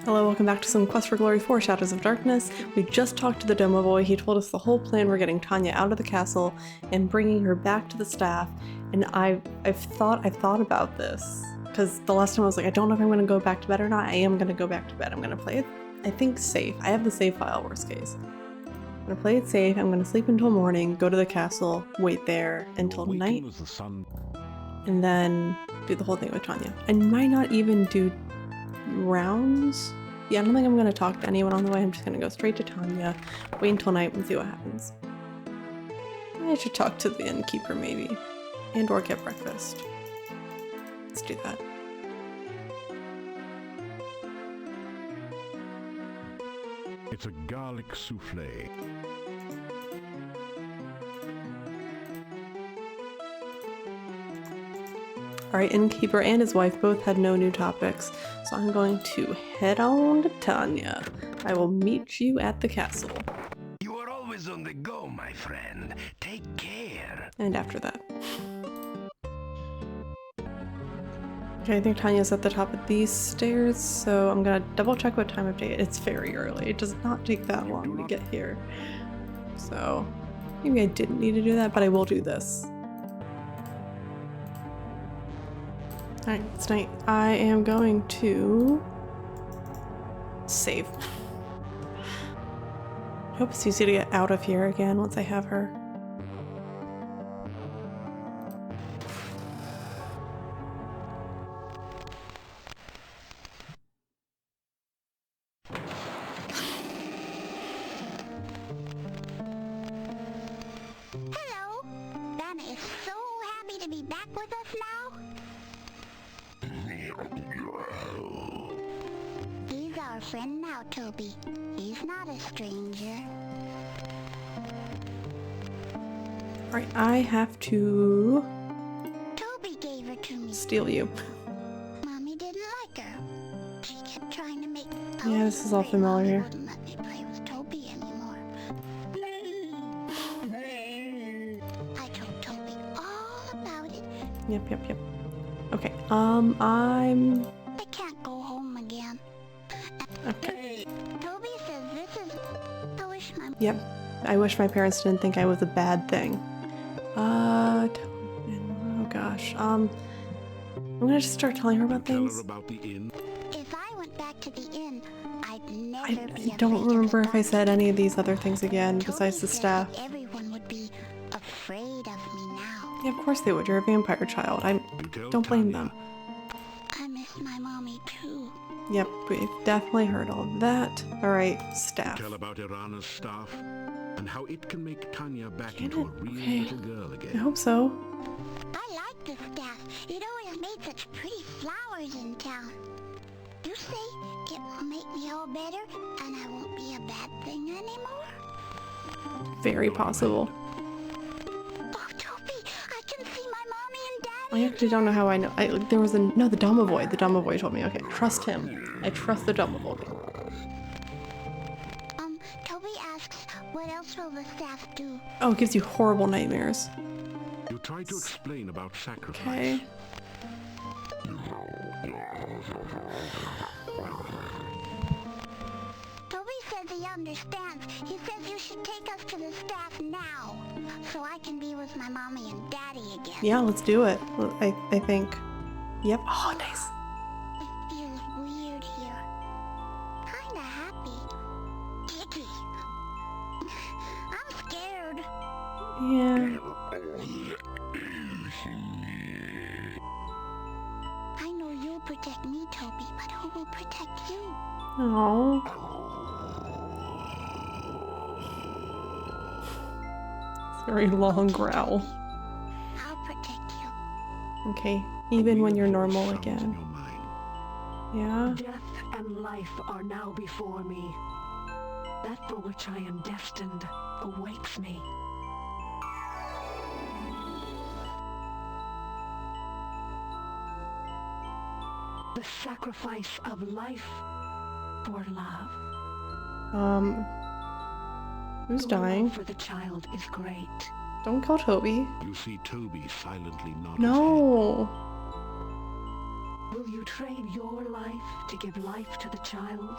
Hello, welcome back to some Quest for Glory 4 Shadows of Darkness. We just talked to the demo boy. He told us the whole plan. We're getting Tanya out of the castle and bringing her back to the staff. And I've thought about this because the last time I was like, I don't know if I'm going to go back to bed or not. I am going to go back to bed. I'm going to play it, I think, safe. I have the save file, worst case. I'm going to play it safe. I'm going to sleep until morning, go to the castle, wait there until night, and then do the whole thing with Tanya. I might not even do rounds. Yeah, I don't think I'm going to talk to anyone on the way. I'm just going to go straight to Tanya, wait until night and see what happens. I should talk to the innkeeper maybe, and or get breakfast. Let's do that. It's a garlic souffle. Alright, innkeeper and his wife both had no new topics, so I'm going to head on to Tanya. I will meet you at the castle. You are always on the go, my friend. Take care. And after that. Okay, I think Tanya's at the top of these stairs, so I'm gonna double check what time of day. It's very early. It does not take that long to get here. So, maybe I didn't need to do that, but I will do this. Alright, it's night. I am going to save. I hope it's easy to get out of here again once I have her. Hello! Dana is so happy to be back with us now. He's our friend now, Toby. He's not a stranger. Alright, I have to Toby gave her to me. steal you. Mommy didn't like her. She kept trying to make... Yeah, this is all familiar. Mommy wouldn't let me play with Toby anymore. I told Toby all about it. Yep. Okay, I can't go home again. okay. Toby says this is... I wish my... Yep. I wish my parents didn't think I was a bad thing. Oh gosh. I'm gonna just start telling her about things. If I went back to the inn, I'd never I be don't remember if I said any of these other things again besides the staff. Everyone would be afraid of me now. Yeah, of course they would. You're a vampire child. I don't blame them. I miss my mommy too. Yep, we've definitely heard all of that. Alright, staff. Tell about Irana's staff and how it can make Tanya back Can into it? a real Okay. little girl I again. hope so. I like the staff. It always made such pretty flowers in town. You say it will make me all better and I won't be a bad thing anymore? Very possible. Oh, Toby, I can see my mommy and daddy. I actually don't know how I know. There was no, the Domovoy. The Domovoy told me. Okay, trust him. I trust the Domovoy. Toby asks, what else will the staff do? Oh, it gives you horrible nightmares. You try to explain about sacrifice. Okay. Toby says he understands. He says you should take us to the staff now, so I can be with my mommy and daddy again. Yeah, let's do it. I think. Yep. Oh, nice. It feels weird here. Kinda happy. Icky. I'm scared. Yeah. I know you'll protect me, Toby, but who will protect you? Oh. Very long growl. I'll protect you. Okay, even when you're normal Sounds in again. your mind. Yeah. Death and life are now before me. That for which I am destined awaits me. The sacrifice of life for love. Who's The love dying? for the child is great. Don't kill Toby. You see Toby silently nod his head. No. Will you trade your life to give life to the child?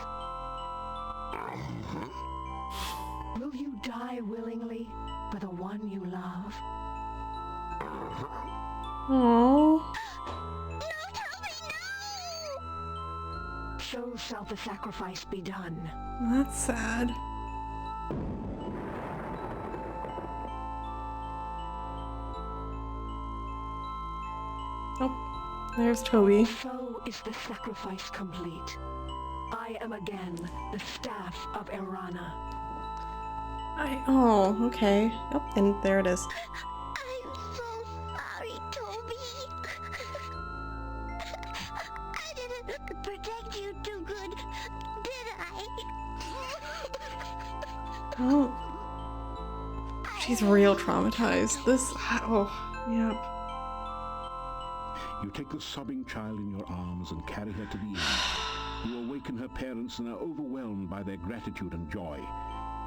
Will you die willingly for the one you love? Aww. No, Toby, no! So shall the sacrifice be done. That's sad. Oh, there's Toby. So is the sacrifice complete. I am again the staff of Erana. Oh, okay. Oh, and there it is. I'm so sorry, Toby. I didn't protect you too good, did I? Oh. She's real traumatized. This, oh, yeah. You take the sobbing child in your arms and carry her to the inn. You awaken her parents and are overwhelmed by their gratitude and joy.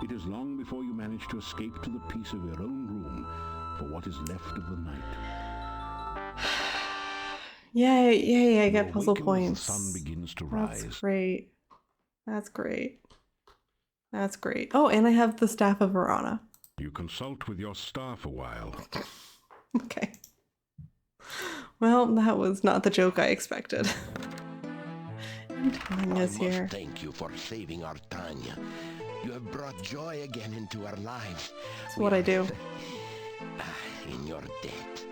It is long before you manage to escape to the peace of your own room for what is left of the night. Yay, I You get puzzle awaken as points. The sun begins to That's rise. great. That's great. That's great. Oh, and I have the Staff of Verona. You consult with your staff a while. Okay. Well, that was not the joke I expected. And Tanya's I here. must thank you for saving our Tanya. You have brought joy again into our lives. That's what I do. In your debt.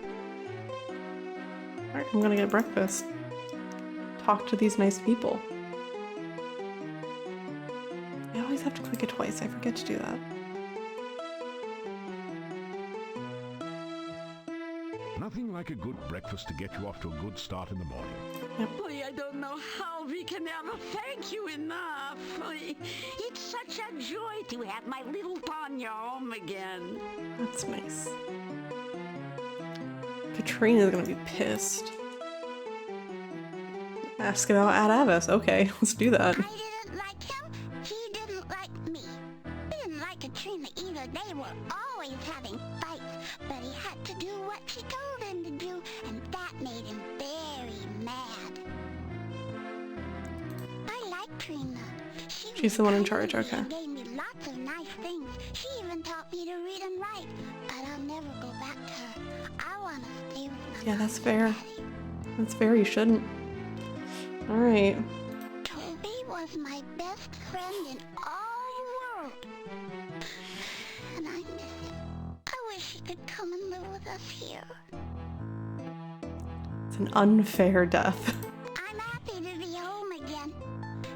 Alright, I'm gonna get breakfast. Talk to these nice people. I always have to click it twice. I forget to do that. Nothing like a good breakfast to get you off to a good start in the morning. I don't know how we can ever thank you enough. It's such a joy to have my little Tanya home again. That's nice. Katrina's gonna be pissed. Ask about Adavis. Okay, let's do that. I didn't like him, he didn't like me. He didn't like Katrina either. They were always having fights, but he had to do what she told him to do, and that made him very mad. I like Trina. She's the one in charge, okay. She gave me lots of nice things. She even taught me to read and write, but I'll never go back to her. I want to stay with my Yeah, that's mom fair. and daddy. That's fair, you shouldn't. Alright. Toby was my best friend in all the world. And I miss him. I wish he could come and live with us here. It's an unfair death. I'm happy to be home again.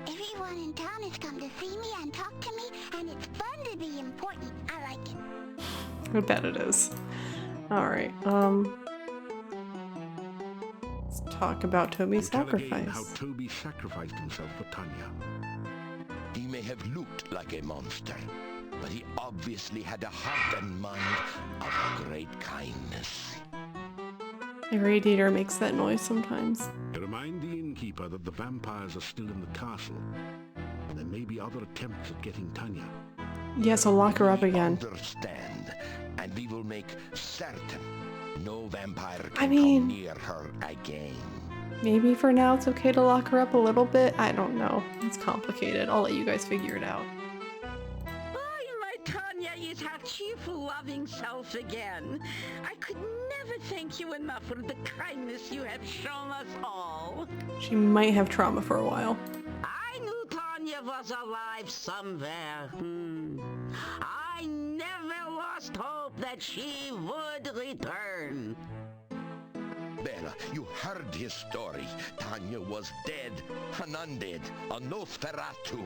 Everyone in town has come to see me and talk to me, and it's fun to be important. I like it. I bet it is. Alright, let's talk about Toby's You tell again sacrifice. how Toby sacrificed himself for Tanya. He may have looked like a monster, but he obviously had a heart and mind of great kindness. The radiator makes that noise sometimes. To remind the innkeeper that the vampires are still in the castle. There may be other attempts at getting Tanya. Yeah, so lock her up We again. Understand, and we will make certain no vampire can I mean- come near her again. Maybe for now it's okay to lock her up a little bit. I don't know. It's complicated. I'll let you guys figure it out. Oh, my Tanya is her cheerful, loving self again. I could never thank you enough for the kindness you have shown us all. She might have trauma for a while. I knew Tanya was alive somewhere. I never lost hope that she would return. Bella, you heard his story. Tanya was dead, an undead, a Nosferatu.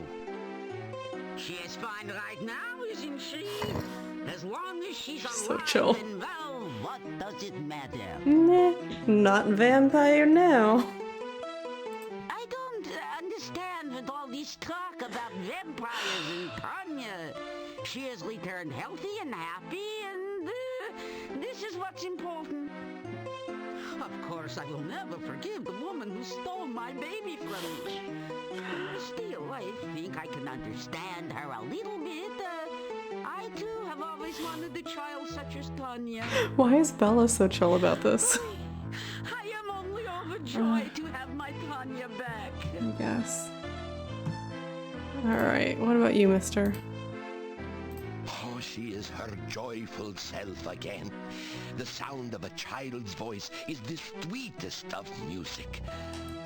She is fine right now, isn't she? As long as she's alive, so chill. then, well, what does it matter? Nah, not vampire now. I don't understand with all this talk about vampires and Tanya. She has returned healthy and happy, and this is what's important. Of course, I will never forgive the woman who stole my baby from me. Still, I think I can understand her a little bit. I, too, have always wanted a child such as Tanya. Why is Bella so chill about this? I am only overjoyed to have my Tanya back. I guess. Alright, what about you, mister? Oh, she is her joyful self again. The sound of a child's voice is the sweetest of music.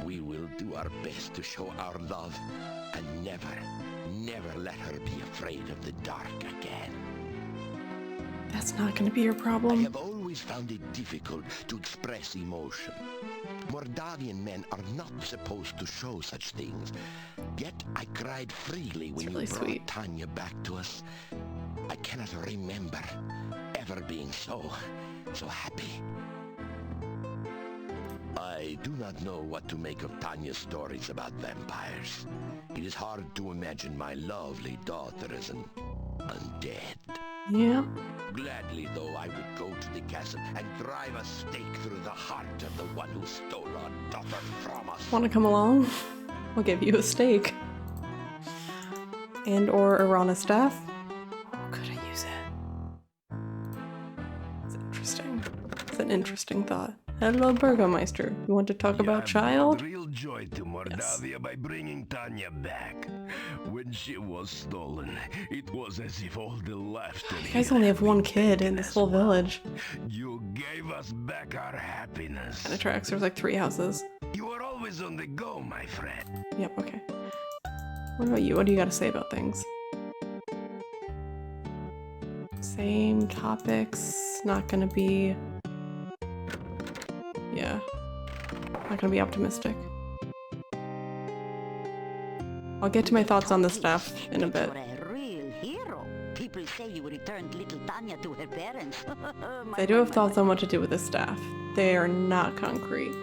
We will do our best to show our love and never let her be afraid of the dark again. That's not gonna be your I problem. have always found it difficult to express emotion. Mordavian men are not supposed to show such things. Yet I cried freely when really you brought sweet. Tanya back to us. I cannot remember ever being so happy. I do not know what to make of Tanya's stories about vampires. It is hard to imagine my lovely daughter as an undead. Yeah. Gladly, though, I would go to the castle and drive a stake through the heart of the one who stole our daughter from us. Wanna come along? I'll give you a steak. And or Arana staff. Oh, could I use it? It's interesting. It's an interesting thought. Hello, Burgomeister. You want to talk about child? Real joy to Mordavia by bringing Tanya back. When she was stolen, it was as if all the laughter. You guys only have one kid in this whole village. You gave us back our happiness. Kinda tracks. There's like 3 houses. You are always on the go, my friend. Yep, okay. What about you? What do you got to say about things? Same topics. Not gonna be... Yeah. Not gonna be optimistic. I'll get to my thoughts on this stuff in a bit. For a real hero. People say you returned little Tanya to her parents. I do have thoughts on what to do with this staff. They are not concrete.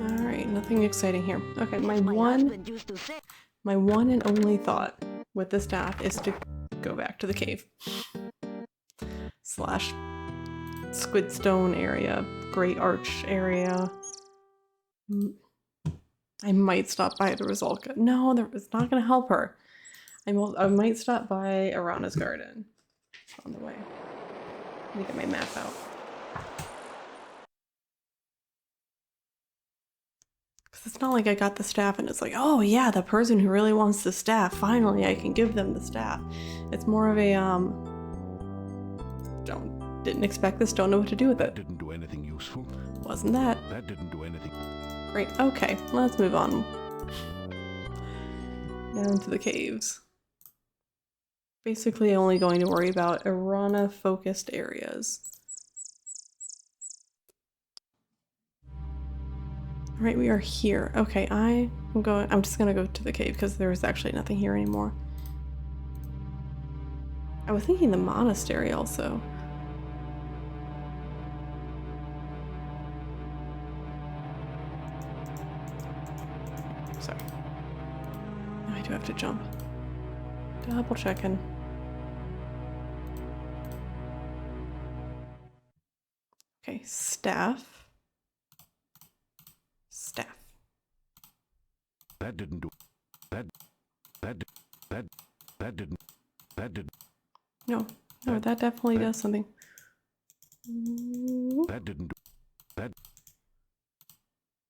Alright, nothing exciting here. Okay, my one and only thought with the staff is to go back to the cave. Slash Squidstone area, Great Arch area. I might stop by the Resolka. No, it's not going to help her. I might stop by Arana's garden on the way. Let me get my map out. Because it's not like I got the staff and it's like, oh yeah, the person who really wants the staff, finally I can give them the staff. It's more of a, didn't expect this, don't know what to do with it. That didn't do anything useful. Wasn't that? That didn't do anything. Great, okay, let's move on. Down to the caves. Basically only going to worry about Arana-focused areas. Alright, we are here. Okay, I'm just gonna go to the cave because there is actually nothing here anymore. I was thinking the monastery also. Sorry. I do have to jump. Double checking. Okay, staff. Staff. That didn't do. That didn't. No, that definitely does something. That didn't do. That.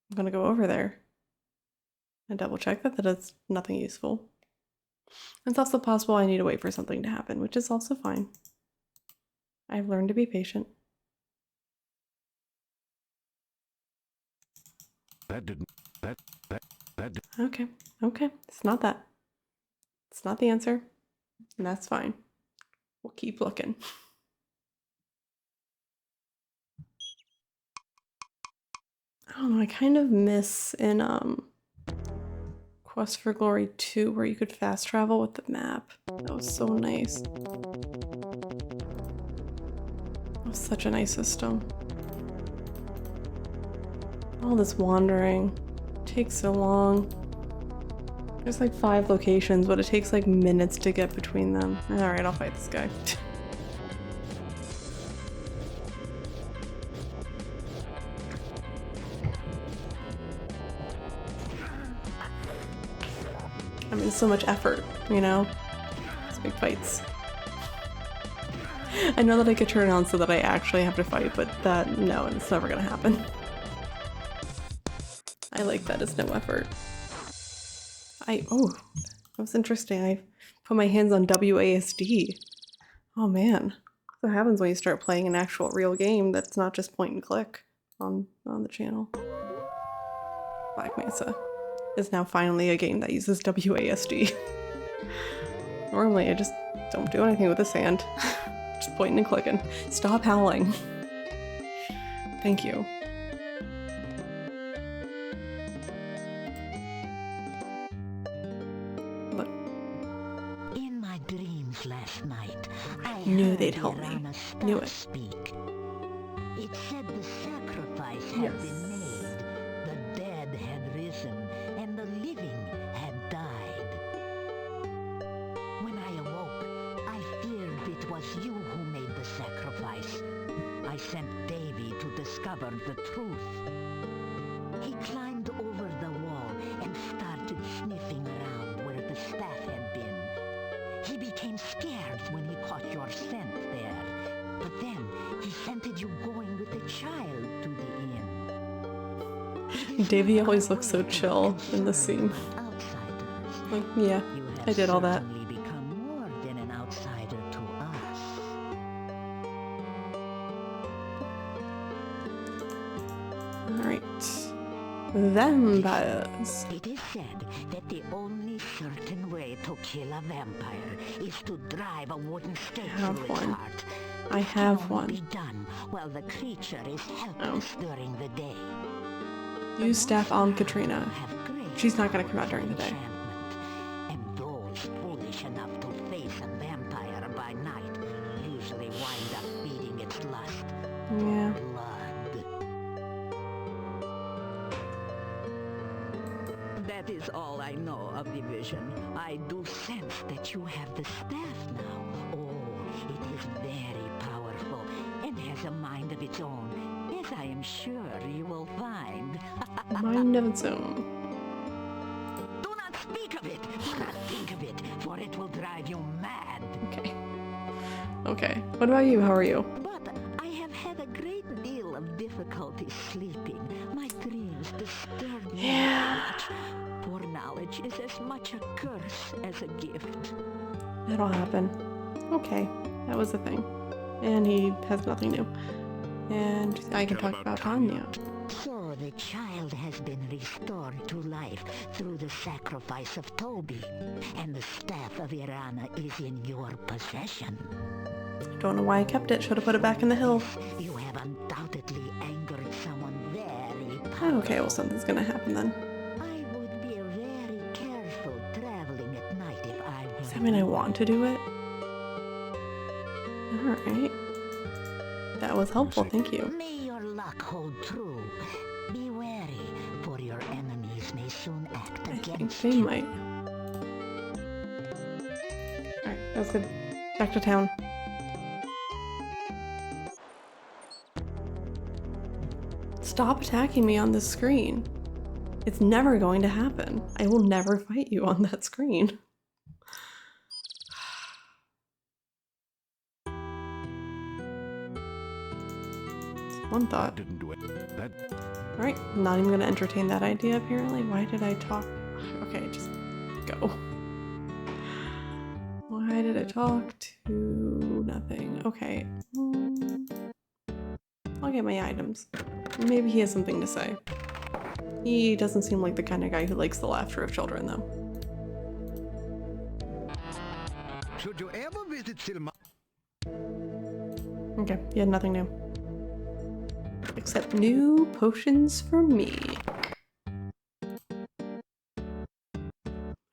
I'm gonna go over there and double check that does nothing useful. It's also possible I need to wait for something to happen, which is also fine. I've learned to be patient. That didn't. That. Okay, it's not that. It's not the answer, and that's fine. We'll keep looking. I don't know, I kind of miss in Quest for Glory 2 where you could fast travel with the map. That was so nice. That was such a nice system. All this wandering takes so long. There's like 5 locations, but it takes like minutes to get between them. Alright, I'll fight this guy. I mean, so much effort, you know? These big fights. I know that I could turn it on so that I actually have to fight, but that, no, it's never gonna happen. I like that it's no effort. Oh, that was interesting. I put my hands on WASD. Oh man, what happens when you start playing an actual real game that's not just point and click on the channel? Black Mesa is now finally a game that uses WASD. Normally I just don't do anything with this hand. Just pointing and clicking. Stop howling. Thank you. Look. In my dreams last night, I Knew they'd help me. Tarna Knew it. speak. It said the sacrifice had been made, the dead had risen, and the living had died. When I awoke, I feared it was you who made the sacrifice. I sent Davy to discover the truth. He climbed over the wall and started sniffing around where the staff had been. He became scared when he caught your scent there. But then he scented you going with a child to the inn. Davy always looks so chill in this scene. Outsiders. Like, yeah, You have I did all that. certainly become more than an outsider to us. Alright. Vampires. It is said that the only certain way to kill a vampire is to drive a wooden stake have through its one. heart. I It have can one. only be done while the creature is helpless during the day. Use staff on Katrina. Have great She's not gonna come out during the day. enchantment, and those foolish enough to face a vampire by night usually wind up feeding its lust. Yeah. Blood. That is all I know of the vision. I do sense that you have the staff now. Oh, it is very powerful and has a mind of its own, as I am sure you will find. Mind of its own. Do not speak of it. Do not think of it, for it will drive you mad. Okay. Okay. What about you? How are you? But I have had a great deal of difficulty sleeping. My dreams disturb me very much. Foreknowledge is as much a curse as a gift. That'll happen. Okay. That was the thing. And he has nothing new. And I can talk about Tanya. So the child has been restored to life through the sacrifice of Toby, and the staff of Irana is in your possession. Don't know why I kept it. Should have put it back in the hill. You have undoubtedly angered someone very Oh, powerful. okay, well something's gonna happen then. I would be very careful traveling at night if I were Does that mean I want to do it? Alright. That was helpful, thank you. May your luck hold true. Be wary, for your enemies may soon act I think against they you. might. Alright, that was good. Back to town. Stop attacking me on this screen. It's never going to happen. I will never fight you on that screen. One thought. Didn't do it. That Alright, I'm not even gonna entertain that idea apparently. Why did I talk? Okay, just go. Why did I talk to nothing? Okay. I'll get my items. Maybe he has something to say. He doesn't seem like the kind of guy who likes the laughter of children, though. Should you ever visit Silma? Okay, he had nothing new. Except new potions for me.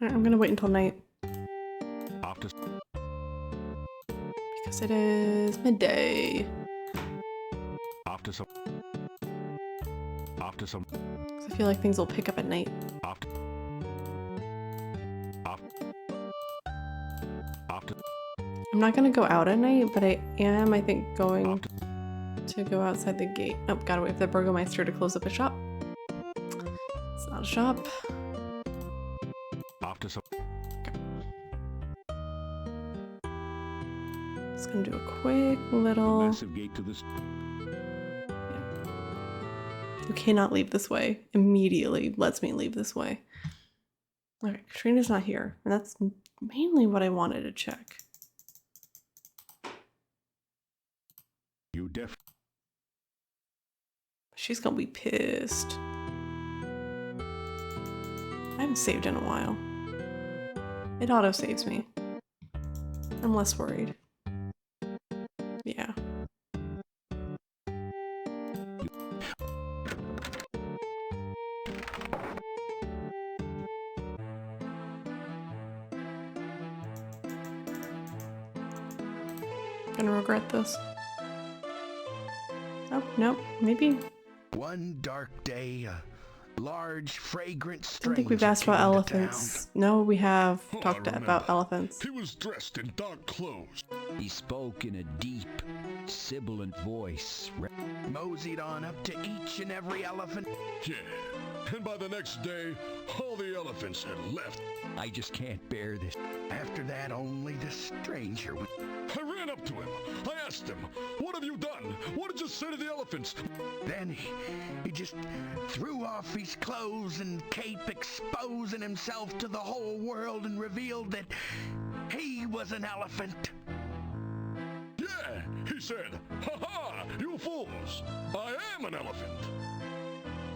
Alright, I'm gonna wait until night. after Because it is midday. after some 'Cause I feel like things will pick up at night. after I'm not gonna go out at night, but I am, I think, going after to go outside the gate. Oh, gotta wait for the Burgomeister to close up a shop. It's not a shop. after some Let's gonna do a quick little. Massive gate to this. You cannot leave this way. Immediately lets me leave this way. Okay, Katrina's not here, and that's mainly what I wanted to check. You She's gonna be pissed. I haven't saved in a while. It auto saves me. I'm less worried. Yeah. Gonna regret this. Oh, no, maybe. One dark day, a large, fragrant I don't stranger think we've asked about came to elephants. No, we have Oh, talked I about remember. elephants. He was dressed in dark clothes. He spoke in a deep, sibilant voice. moseyed on up to each and every elephant. Yeah, and by the next day, all the elephants had left. I just can't bear this. After that, only the stranger would... I ran up to him. I asked him, "What have you done? What did you say to the elephants?" Then he just threw off his clothes and cape, exposing himself to the whole world, and revealed that he was an elephant. Yeah, he said, "Ha ha, you fools! I am an elephant."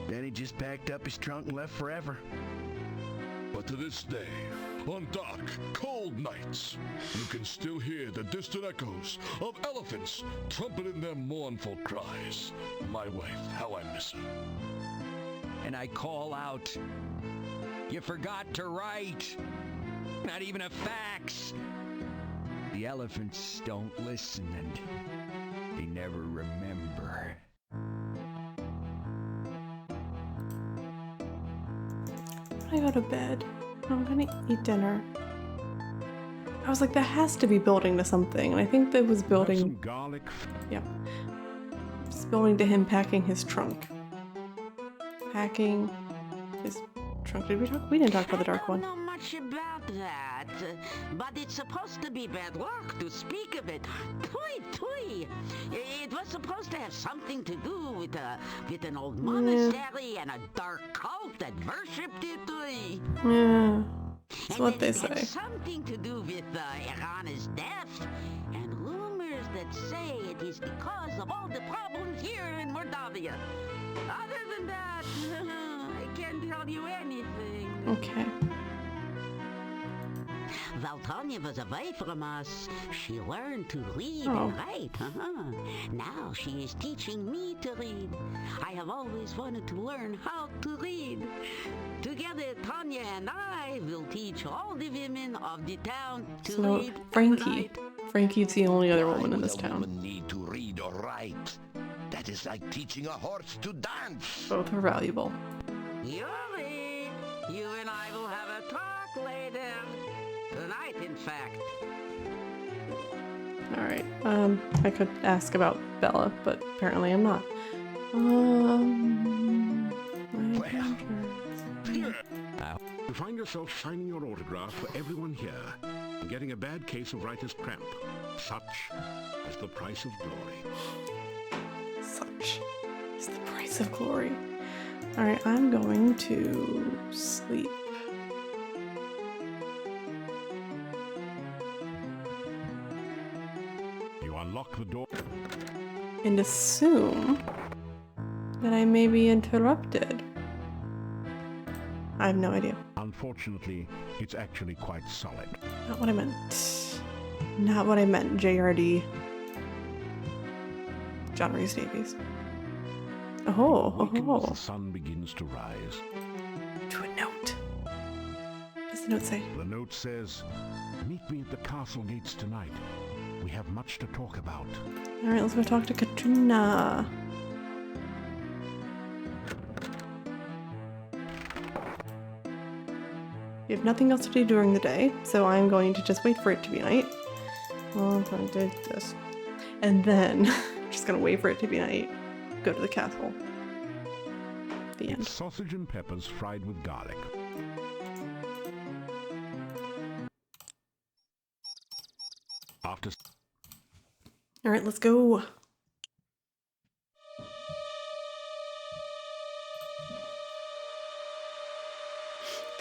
Then he just packed up his trunk and left forever. But to this day, on dark, cold nights, you can still hear the distant echoes of elephants trumpeting their mournful cries. My wife, how I miss her. And I call out, "You forgot to write! Not even a fax!" The elephants don't listen and they never remember. I go to bed. I'm gonna eat dinner. I was like, that has to be building to something, and I think that was Have building. some garlic. Yeah, it's building to him packing his trunk. Packing his trunk. Did we talk? We didn't talk about the dark one. I don't know much about that, but it's supposed to be bad luck to speak of it. Tui, tui. It was supposed to have something to do with an old monastery and a dark cult that worshipped it. Tui. Yeah, that's And what they it had say. something to do with Irana's death, and rumors that say it is because of all the problems here in Mordavia. Other than that, I can't tell you anything. Okay. While Tanya was away from us, she learned to read Oh. and write. Now she is teaching me to read. I have always wanted to learn how to read. Together, Tanya and I will teach all the women of the town to So read. Frankie. Right. Frankie's the only other Why woman in would this a town. woman need to read or write? That is like teaching a horse to dance. Both are valuable. Yuri, you and I will have a talk later. Tonight, in fact. Alright, I could ask about Bella, but apparently I'm not. My Well. adventures. You find yourself signing your autograph for everyone here and getting a bad case of writer's cramp. Such is the price of glory. Such is the price of glory. Alright, I'm going to sleep. You unlock the door. And assume that I may be interrupted. I have no idea. Unfortunately, it's actually quite solid. Not what I meant. Not what I meant, JRD. John Rhys Davies. Oh, Awaken as oh. the sun begins to rise. To a note. What does the note say? The note says, "Meet me at the castle gates tonight. We have much to talk about." Alright, let's go talk to Katrina. We have nothing else to do during the day, so I'm going to just wait for it to be night. Well, I'm going to do this. And then, just gonna wait for it to be night, go to the castle. The end. It's sausage and peppers fried with garlic. After All right, let's go.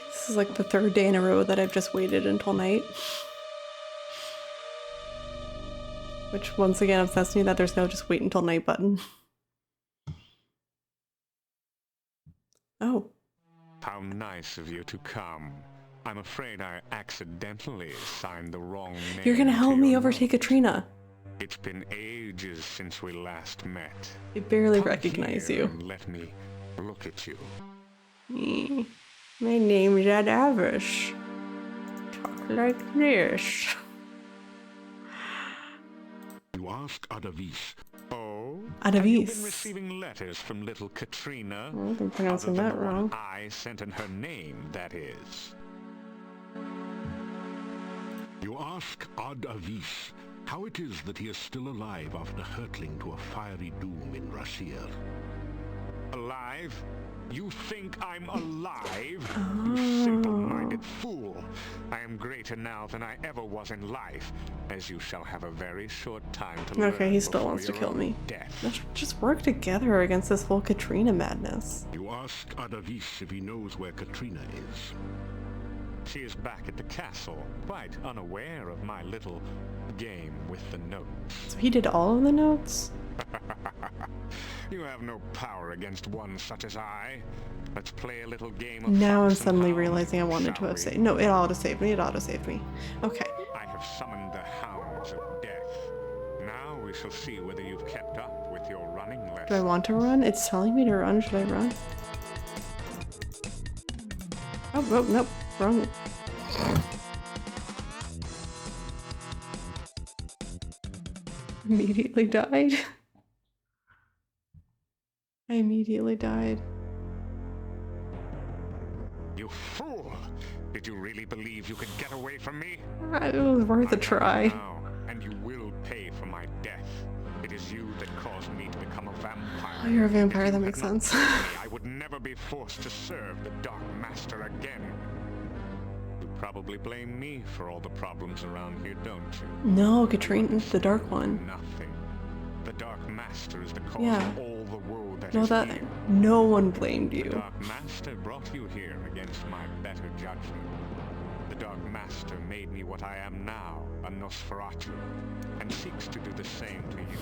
This is like the third day in a row that I've just waited until night. Which once again upsets me that there's no just wait until night button. Oh. How nice of you to come. I'm afraid I accidentally signed the wrong name. You're gonna help me overtake note. Katrina. It's been ages since we last met. I barely Come recognize here you. and let me look at you. My name's Ed Avish. Talk like this. You ask Adavis. Oh? Have you been Adavis. receiving letters from little Katrina? I think I'm pronouncing Other than that the one wrong. I sent in her name, that is. You ask Adavis how it is that he is still alive after hurtling to a fiery doom in Rasir. Alive? You think I'm alive? You simple-minded fool. I am greater now than I ever was in life, as you shall have a very short time to learn. Okay, he still before wants to your kill own me. Death. Let's just work together against this whole Katrina madness. You ask Adavis if he knows where Katrina is. She is back at the castle, quite unaware of my little game with the notes. So he did all of the notes? You have no power against one such as I. Let's play a little game of Now I'm fox and suddenly hound, realizing I wanted to shall have we? saved. No, it auto-saved me. It auto-saved me. Okay. I have summoned the hounds of death. Now we shall see whether you've kept up with your running lesson. Do I want to run? It's telling me to run. Should I run? Oh, nope. Wrong. Immediately died. I immediately died. You fool! Did you really believe you could get away from me? It was worth a try. Now, and you will pay for my death. It is you that caused me to become a vampire. Oh, you're a vampire. If That you makes had not sense. killed me, I would never be forced to serve the Dark Master again. You probably blame me for all the problems around here, don't you? No, Katrina, the dark one. Nothing. The Dark Master is the cause Yeah. of all the woe that No, is that here. no one blamed The you. Dark Master brought you here against my better judgment. The Dark Master made me what I am now, a Nosferatu, and seeks to do the same to you.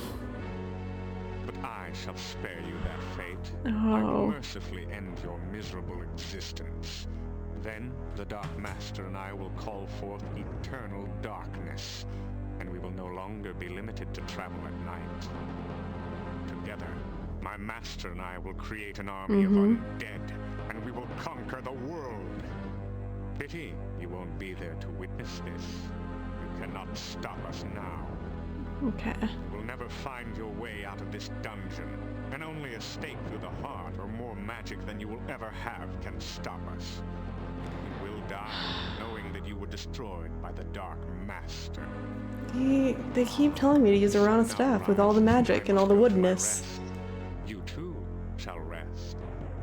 But I shall spare you that fate. I will Oh. mercifully end your miserable existence. Then the Dark Master and I will call forth eternal darkness, and we will no longer be limited to travel at night. Together, my master and I will create an army of undead, and we will conquer the world. Pity you won't be there to witness this. You cannot stop us now. Okay. You will never find your way out of this dungeon, and only a stake through the heart or more magic than you will ever have can stop us. You will die knowing that you were destroyed by the Dark Master. They keep telling me to use a round staff with all the magic and all the woodness. You too shall rest.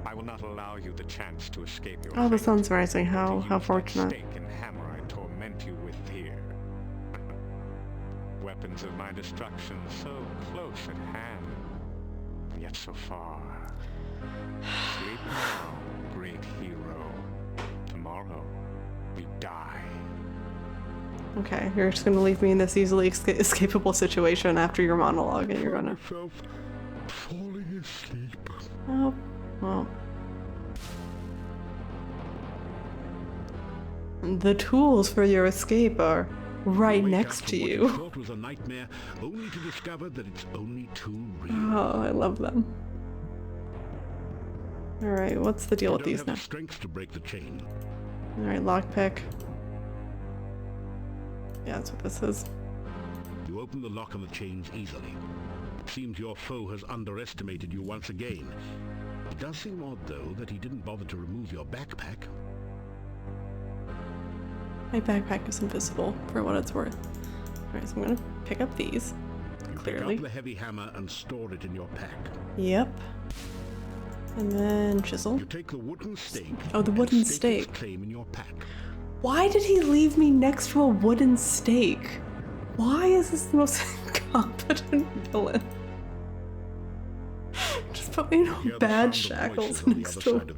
I will not allow you the chance to escape your Oh, the fate, sun's rising. but to How use that fortunate. stake and hammer I torment you with here. Weapons of my destruction so close at hand, and yet so far. Sleep now, great hero. Tomorrow, you die. Okay, you're just gonna leave me in this easily escapable situation after your monologue, and you're gonna. Myself falling asleep. Oh, well. The tools for your escape are right Wake next up to from what you. thought was a nightmare, only to discover that it's only too real. Oh, I love them. Alright, what's the deal You with don't these have now? the strength to break the chain. Alright, lockpick. Yeah, that's what this is. You open the lock on the chains easily. It seems your foe has underestimated you once again. It does seem odd, though, that he didn't bother to remove your backpack. My backpack is invisible, for what it's worth. Alright, so I'm gonna pick up these. You Clearly. pick up the heavy hammer and store it in your pack. Yep. And then chisel. You take the wooden stake. Oh, the and wooden stake its stake. claim in your pack. Why did he leave me next to a wooden stake? Why is this the most competent villain. Just put me in bad shackles next to him.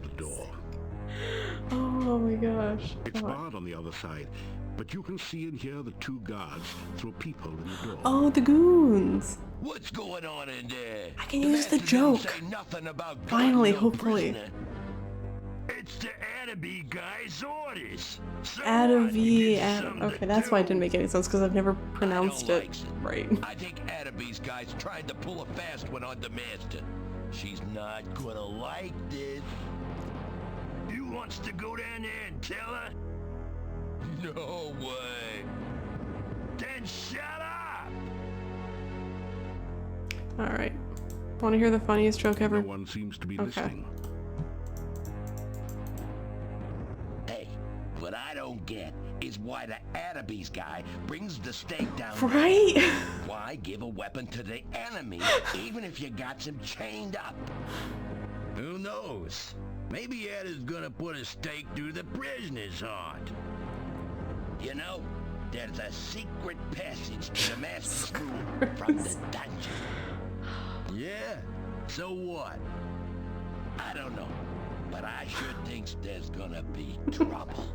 Oh my gosh. It's barred on the other side, but you can see and hear the two guards through a peephole in the door. Oh, the goons. What's going on in there? I can use the joke. Say nothing about Finally, guarding no hopefully. prisoner. It's the Attaby guy's orders. Okay, that's why it didn't make any sense, because I've never pronounced it right. I think Attaby's guy's trying to pull a fast one on the master. She's not gonna like this. You wants to go down there and tell her? No way. Then shut up! Alright. Want to hear the funniest joke ever? No one seems to be listening. Hey, what I don't get is why the Attaby's guy brings the stake down. Right? Why give a weapon to the enemy, even if you got him chained up? Who knows? Maybe Ed is gonna put a stake through the prisoner's heart. You know, there's a secret passage to the master's room from the dungeon. Yeah? So what? I don't know, but I sure think there's gonna be trouble.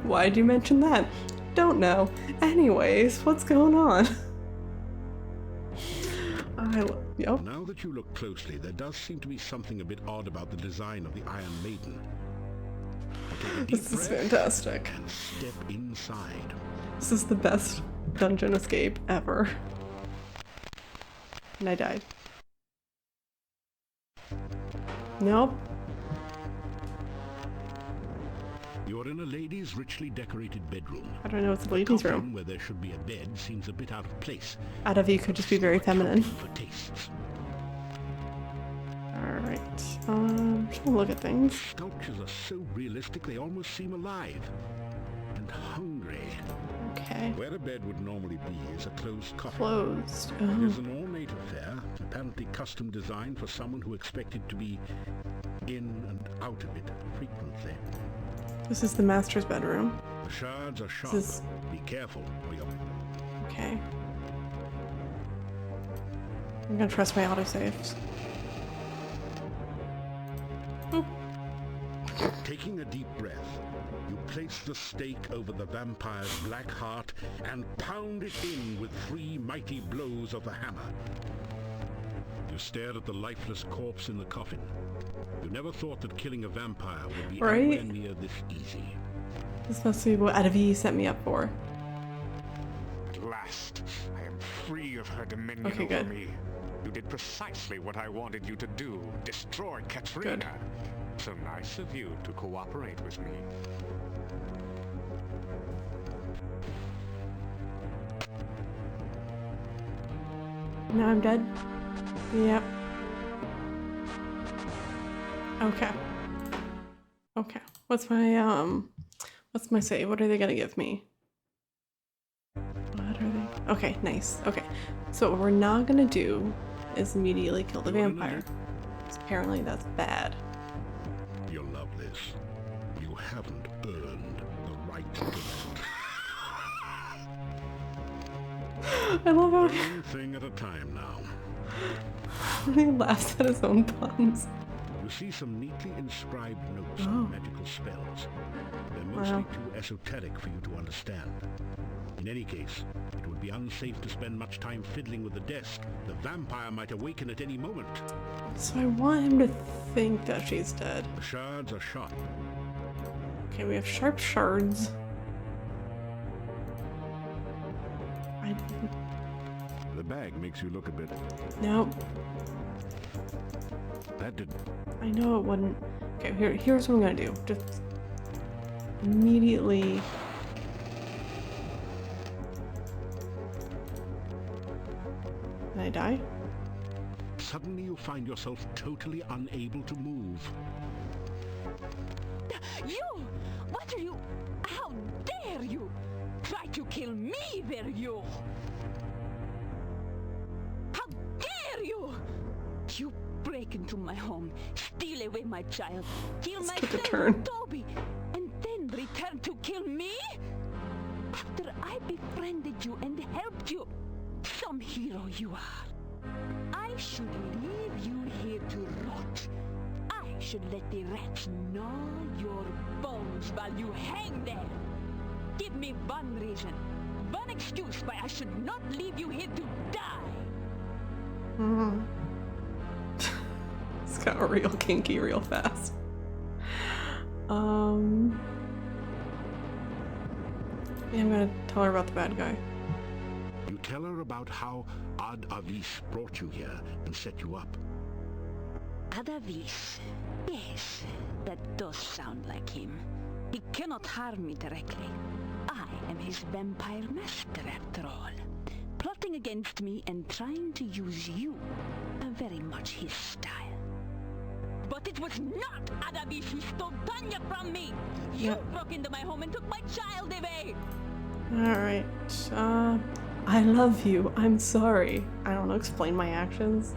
Why'd you mention that? Don't know. Anyways, what's going on? Yep. Now that you look closely, there does seem to be something a bit odd about the design of the Iron Maiden. This is fantastic. And step inside. This is the best dungeon escape ever. And I died. Nope. You're in a lady's richly decorated bedroom. I don't know, it's a ladies' room. Where there should be a bed seems a bit out of place. Attaby could just be very feminine. For tastes. Alright. Just gonna look at things. Sculptures are so realistic they almost seem alive. And hungry. Okay. Where a bed would normally be is a closed coffin. Closed. It is an ornate affair, apparently custom designed for someone who expected to be in and out of it frequently. This is the master's bedroom. The shards are sharp. Be careful, or you'll... Okay. I'm gonna trust my autosaves. Boop. Taking a deep breath, you place the stake over the vampire's black heart and pound it in with 3 mighty blows of the hammer. You stare at the lifeless corpse in the coffin. You never thought that killing a vampire would be anywhere near this easy. This must be what Attaby set me up for. At last, I am free of her dominion over me. You did precisely what I wanted you to do. Destroy Katrina. Good. So nice of you to cooperate with me. Now I'm dead? Yep. Okay. Okay. What's my save? What are they gonna give me? What are they? Okay, nice. Okay. So what we're not gonna do is immediately kill the vampire. Apparently that's bad. You'll love this. You haven't earned the right to it. I love how one thing at a time now. he laughs at his own puns. You see some neatly inscribed notes on magical spells. They're mostly too esoteric for you to understand. In any case, it would be unsafe to spend much time fiddling with the desk. The vampire might awaken at any moment. So I want him to think that she's dead. The shards are sharp. Okay, we have sharp shards. The bag makes you look a bit... Nope. That didn't... I know it wouldn't. Okay, here's what I'm gonna do. Just immediately... Did I die? Suddenly you find yourself totally unable to move. You! What are you? How dare you! Try to kill me, were you? How dare you! You break into my home, steal away my child, kill my son Toby, and then return to kill me? After I befriended you and helped you, some hero you are. I should leave you here to rot. I should let the rats gnaw your bones while you hang there. Give me one reason, one excuse why I should not leave you here to die. It's got real kinky real fast. Yeah, I'm gonna tell her about the bad guy. You tell her about how Ad-Avis brought you here and set you up. Adavis. Yes, that does sound like him. He cannot harm me directly. I am his vampire master after all. Plotting against me and trying to use you are very much his style. But it was not Adavis who stole Tanya from me! You broke into my home and took my child away! Alright, I love you. I'm sorry. I don't know, explain my actions.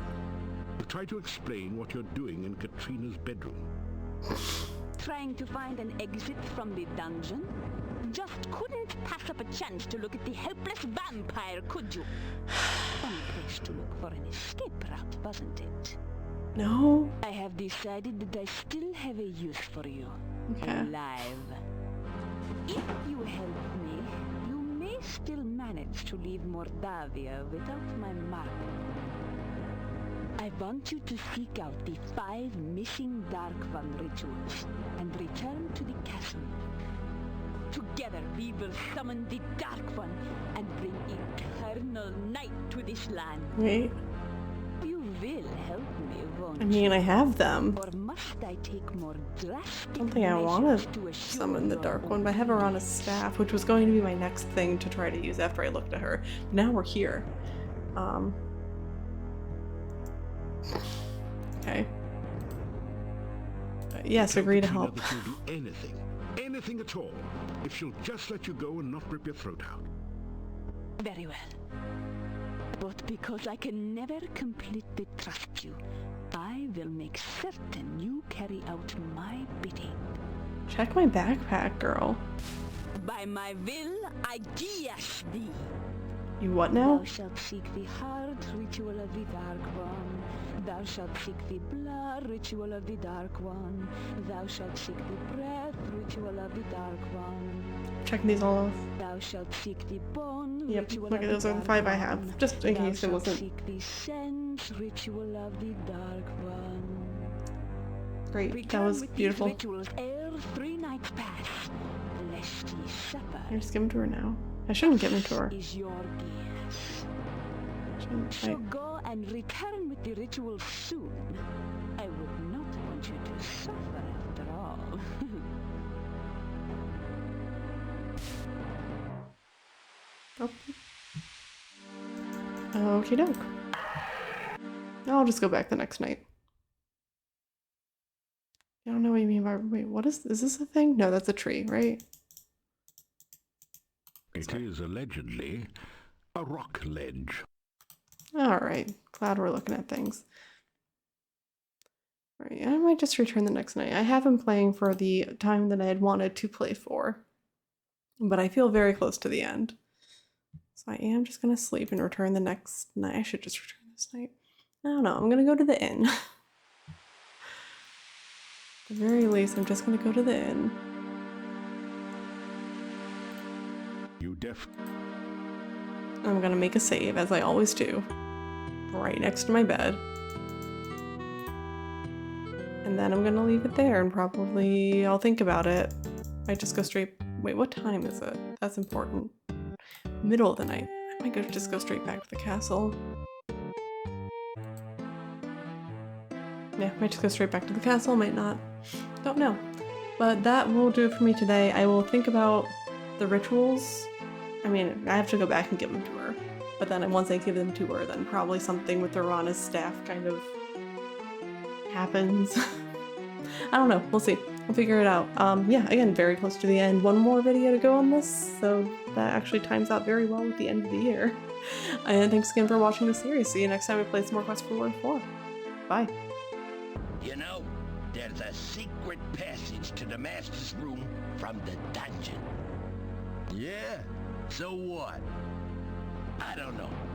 Try to explain what you're doing in Katrina's bedroom. Trying to find an exit from the dungeon? Just couldn't pass up a chance to look at the helpless vampire, could you? Funny place to look for an escape route, wasn't it? No? I have decided that I still have a use for you. Okay. Alive. If you help me, you may still manage to leave Mordavia without my mark. I want you to seek out the 5 missing Dark One rituals and return to the castle. Together we will summon the Dark One and bring eternal night to this land. Wait. You will help me, won't I mean, I have them. Or must I take more drastic I don't think I want measures to assure summon the your Dark One, but I have her on a staff, which was going to be my next thing to try to use after I looked at her. Now we're here. Okay. Yes, agree to help. She'll do anything at all, if she'll just let you go and not rip your throat out. Very well. But because I can never completely trust you, I will make certain you carry out my bidding. Check my backpack, girl. By my will, I guess thee. You what now? Thou shalt seek the heart ritual of the Dark One. Thou shalt seek the blood ritual of the Dark One. Thou shalt seek the breath ritual of the Dark One. Checking these all off. Thou shalt seek the bone Yep, ritual look at of those the are the Dark 5 I One. have, just in case it Thou wasn't. shalt seek the sense ritual of the Dark One. Great, that Return was with beautiful. These rituals ere 3 nights pass, lest ye suffer. I just give them to her now. I shouldn't give them to her. Is your guess. Shouldn't So I? go and return with the ritual soon. I would not want you to suffer after all. Oh. Okie doke. I'll just go back the next night. I don't know what you mean by. Wait, what is this a thing? No, that's a tree, right? It is allegedly a rock ledge. Alright, glad we're looking at things. Alright, I might just return the next night. I have been playing for the time that I had wanted to play for, but I feel very close to the end. So I am just gonna sleep and return the next night. I should just return this night. I don't know, I'm gonna go to the inn. At the very least, I'm just gonna go to the inn. I'm gonna make a save, as I always do, right next to my bed. And then I'm gonna leave it there, and probably I'll think about it. I just go straight. Wait, what time is it? That's important. Middle of the night. I might just go straight back to the castle. Yeah, might just go straight back to the castle, might not. Don't know. But that will do it for me today. I will think about the rituals. I mean, I have to go back and give them to her. But then once I give them to her, then probably something with Tarna's staff kind of happens. I don't know. We'll see. We'll figure it out. Yeah, again, very close to the end. One more video to go on this, so that actually times out very well with the end of the year. And thanks again for watching the series. See you next time we play some more Quest for Glory 4. Bye. You know, there's a secret passage to the Master's room from the dungeon. Yeah, So what? I don't know.